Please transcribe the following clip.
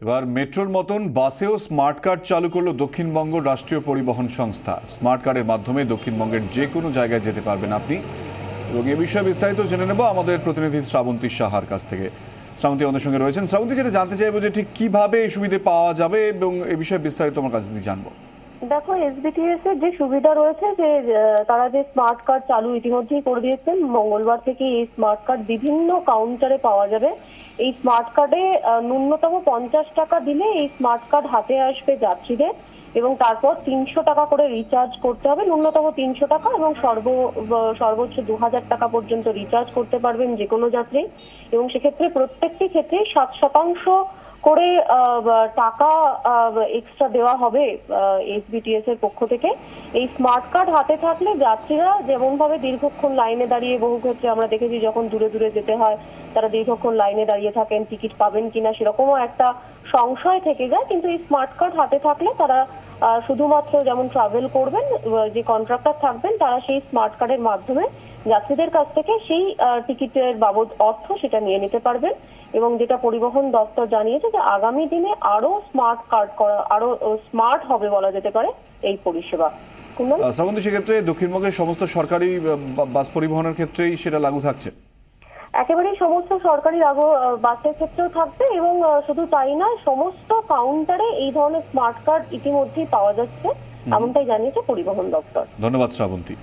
এবার মেট্রোর মতন বাসেও স্মার্ট কার্ড চালু করলো দক্ষিণবঙ্গ রাষ্ট্রীয় পরিবহন সংস্থা। স্মার্ট কার্ডের মাধ্যমে দক্ষিণবঙ্গের যে কোনো জায়গায় যেতে পারবেন আপনি। এবং এ বিষয়ে বিস্তারিত জেনে নেব আমাদের প্রতিনিধি শ্রাবন্তী সাহার কাছ থেকে। শ্রাবন্তী আমাদের সঙ্গে রয়েছেন। শ্রাবন্তী, যেটা জানতে চাইবো যে ঠিক কিভাবে এই সুবিধা পাওয়া যাবে এবং এ বিষয়ে বিস্তারিত আমার কাছ থেকে জানবো। দেখো, এসবিটিএস এর যে সুবিধা রয়েছে যে তারা যে স্মার্ট কার্ড চালু ইতিমধ্যেই করে দিয়েছেন। মঙ্গলবার থেকে এই স্মার্ট কার্ড বিভিন্ন কাউন্টারে পাওয়া যাবে। এই স্মার্ট কার্ডে ন্যূনতম 50 টাকা দিলে এই স্মার্ট কার্ড হাতে আসবে যাত্রীদের, এবং তারপর 300 টাকা করে রিচার্জ করতে হবে। ন্যূনতম 300 টাকা এবং সর্বোচ্চ 2000 টাকা পর্যন্ত রিচার্জ করতে পারবেন যে কোনো যাত্রী। এবং সেক্ষেত্রে প্রত্যেকটি ক্ষেত্রে 7% করে টাকা এক্সট্রা দেওয়া হবে এসবিটিএস এর পক্ষ থেকে। এই স্মার্ট কার্ড হাতে থাকলে যাত্রীরা যেমন ভাবে দীর্ঘক্ষণ লাইনে দাঁড়িয়ে, বহু ক্ষেত্রে আমরা দেখেছি যখন দূরে দূরে যেতে হয় তারা দীর্ঘক্ষণ লাইনে দাঁড়িয়ে থাকেন, টিকিট পাবেন কিনা সেরকমও একটা সংশয় থেকে যায়। কিন্তু এই স্মার্ট কার্ড হাতে থাকলে তারা শুধুমাত্র যেমন ট্রাভেল করবেন, যে কন্ট্রাক্টর থাকবেন তারা সেই স্মার্ট কার্ডের মাধ্যমে যাত্রীদের কাছ থেকে সেই টিকিটের বাবদ অর্থ সেটা নিয়ে নিতে পারবেন। এবং যেটা পরিবহন দপ্তর জানিয়েছে যে আগামী দিনে আরো স্মার্ট কার্ড করা, আরো স্মার্ট হবে বলা যেতে পারে এই পরিষেবা। শ্রাবন্তী, সেক্ষেত্রে দক্ষিণবঙ্গের সমস্ত সরকারি বাস পরিবহনের ক্ষেত্রেই সেটা লাগু থাকছে? একেবারেই সমস্ত সরকারি বাসের ক্ষেত্রেও থাকবে, এবং শুধু তাই নয়, সমস্ত কাউন্টারে এই ধরনের স্মার্ট কার্ড ইতিমধ্যেই পাওয়া যাচ্ছে, এমনটাই জানিয়েছে পরিবহন দপ্তর। ধন্যবাদ শ্রাবন্তী।